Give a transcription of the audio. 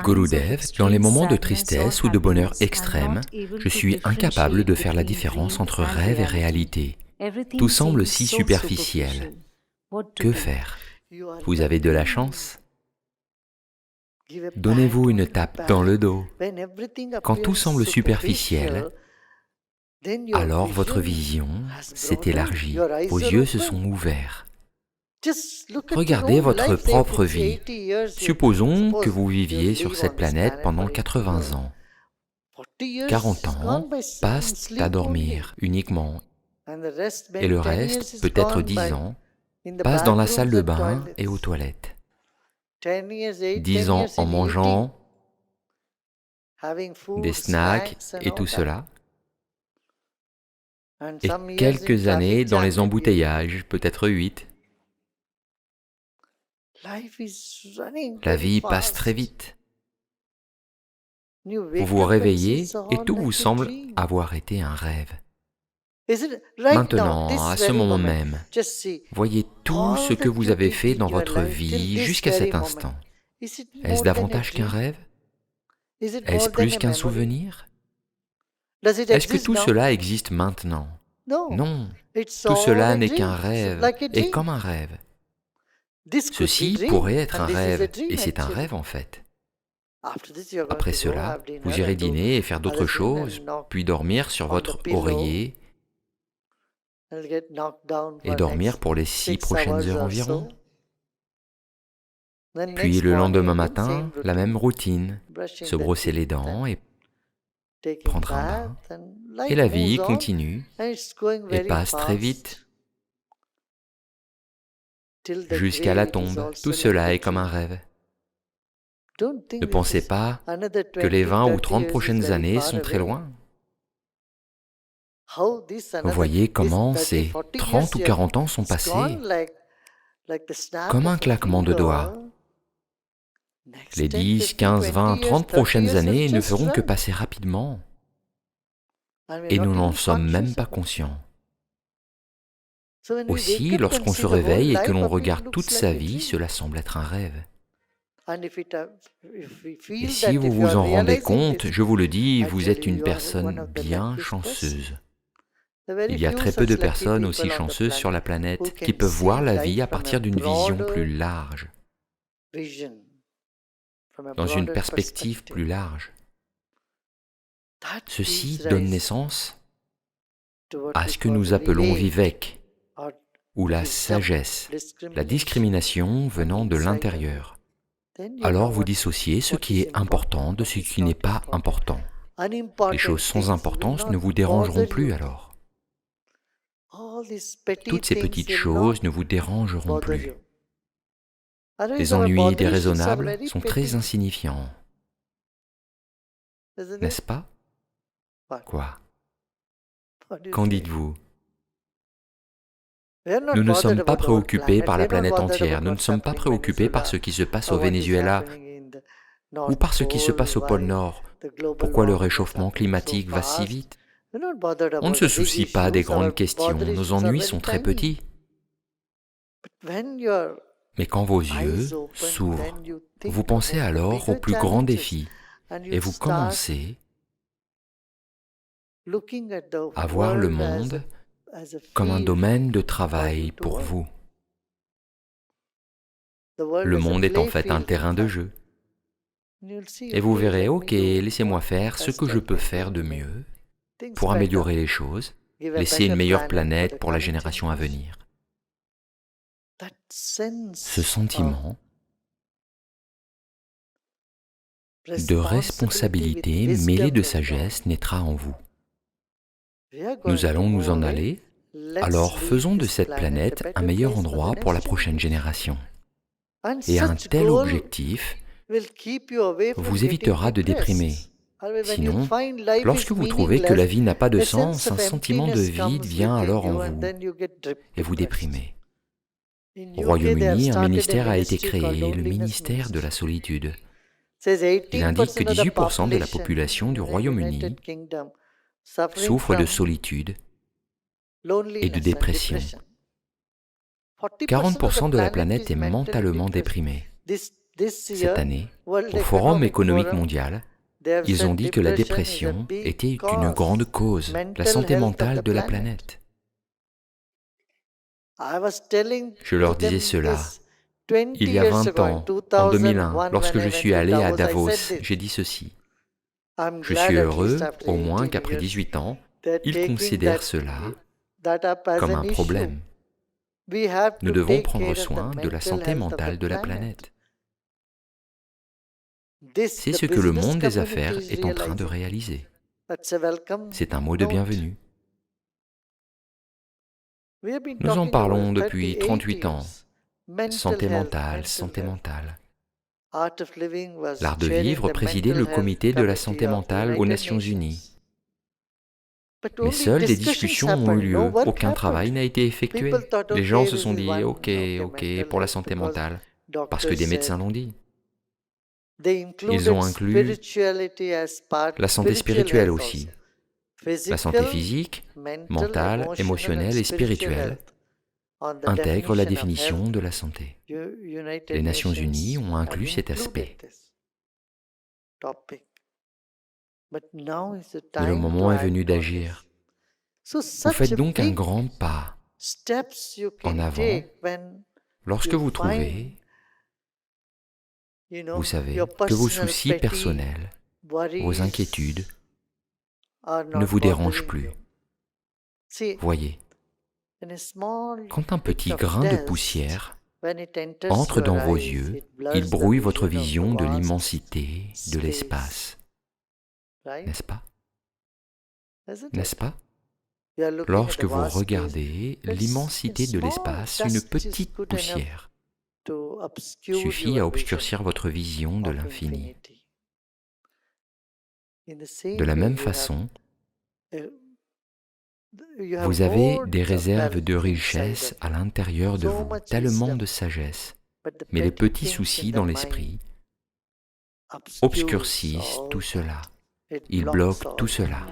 Gurudev, dans les moments de tristesse ou de bonheur extrême, je suis incapable de faire la différence entre rêve et réalité. Tout semble si superficiel. Que faire? Vous avez de la chance? Donnez-vous une tape dans le dos. Quand tout semble superficiel, alors votre vision s'est élargie, vos yeux se sont ouverts. Regardez votre propre vie. Supposons que vous viviez sur cette planète pendant 80 ans. 40 ans passent à dormir uniquement, et le reste, peut-être 10 ans, passe dans la salle de bain et aux toilettes. 10 ans en mangeant des snacks et tout cela, et quelques années dans les embouteillages, peut-être 8. La vie passe très vite. Vous vous réveillez et tout vous semble avoir été un rêve. Maintenant, à ce moment même, voyez tout ce que vous avez fait dans votre vie jusqu'à cet instant. Est-ce davantage qu'un rêve? Est-ce plus qu'un souvenir? Est-ce que tout cela existe maintenant? Non, tout cela n'est qu'un rêve, et comme un rêve. Ceci pourrait être un rêve, et c'est un rêve en fait. Après cela, vous irez dîner et faire d'autres choses, puis dormir sur votre oreiller, et dormir pour les 6 prochaines heures environ. Puis le lendemain matin, la même routine, se brosser les dents et prendre un bain. Et la vie continue et passe très vite jusqu'à la tombe. Tout cela est comme un rêve. Ne pensez pas que les 20 ou 30 prochaines années sont très loin. Voyez comment ces 30 ou 40 ans sont passés comme un claquement de doigts. Les 10, 15, 20, 30 prochaines années ne feront que passer rapidement. Et nous n'en sommes même pas conscients. Aussi, lorsqu'on se réveille et que l'on regarde toute sa vie, cela semble être un rêve. Et si vous vous en rendez compte, je vous le dis, vous êtes une personne bien chanceuse. Il y a très peu de personnes aussi chanceuses sur la planète qui peuvent voir la vie à partir d'une vision plus large, dans une perspective plus large. Ceci donne naissance à ce que nous appelons Vivek, ou la sagesse, la discrimination venant de l'intérieur. Alors vous dissociez ce qui est important de ce qui n'est pas important. Les choses sans importance ne vous dérangeront plus alors. Toutes ces petites choses ne vous dérangeront plus. Les ennuis déraisonnables sont très insignifiants. N'est-ce pas? Quoi? Qu'en dites-vous? Nous ne sommes pas préoccupés par la planète entière, nous ne sommes pas préoccupés par ce qui se passe au Venezuela ou par ce qui se passe au pôle Nord. Pourquoi le réchauffement climatique va si vite? On ne se soucie pas des grandes questions, nos ennuis sont très petits. Mais quand vos yeux s'ouvrent, vous pensez alors aux plus grands défis et vous commencez à voir le monde comme un domaine de travail pour vous. Le monde est en fait un terrain de jeu. Et vous verrez, ok, laissez-moi faire ce que je peux faire de mieux pour améliorer les choses, laisser une meilleure planète pour la génération à venir. Ce sentiment de responsabilité mêlé de sagesse naîtra en vous. Nous allons nous en aller, alors faisons de cette planète un meilleur endroit pour la prochaine génération. Et un tel objectif vous évitera de déprimer. Sinon, lorsque vous trouvez que la vie n'a pas de sens, un sentiment de vide vient alors en vous et vous déprimez. Au Royaume-Uni, un ministère a été créé, le ministère de la solitude. Il indique que 18% de la population du Royaume-Uni souffre de solitude et de dépression. 40% de la planète est mentalement déprimée. Cette année, au Forum économique mondial, ils ont dit que la dépression était une grande cause, la santé mentale de la planète. Je leur disais cela. Il y a 20 ans, en 2001, lorsque je suis allé à Davos, j'ai dit ceci. Je suis heureux, au moins qu'après 18 ans, ils considèrent cela comme un problème. Nous devons prendre soin de la santé mentale de la planète. C'est ce que le monde des affaires est en train de réaliser. C'est un mot de bienvenue. Nous en parlons depuis 38 ans. Santé mentale, santé mentale. L'art de vivre présidait le comité de la santé mentale aux Nations Unies. Mais seules des discussions ont eu lieu, aucun travail n'a été effectué. Les gens se sont dit « ok, pour la santé mentale », parce que des médecins l'ont dit. Ils ont inclus la santé spirituelle aussi, la santé physique, mentale, émotionnelle et spirituelle intègre la définition de la santé. Les Nations Unies ont inclus cet aspect. Mais le moment est venu d'agir. Vous faites donc un grand pas en avant lorsque vous trouvez, vous savez, que vos soucis personnels, vos inquiétudes ne vous dérangent plus. Voyez, quand un petit grain de poussière entre dans vos yeux, il brouille votre vision de l'immensité de l'espace. N'est-ce pas? N'est-ce pas? Lorsque vous regardez l'immensité de l'espace, une petite poussière suffit à obscurcir votre vision de l'infini. De la même façon, vous avez des réserves de richesse à l'intérieur de vous, tellement de sagesse, mais les petits soucis dans l'esprit obscurcissent tout cela, ils bloquent tout cela.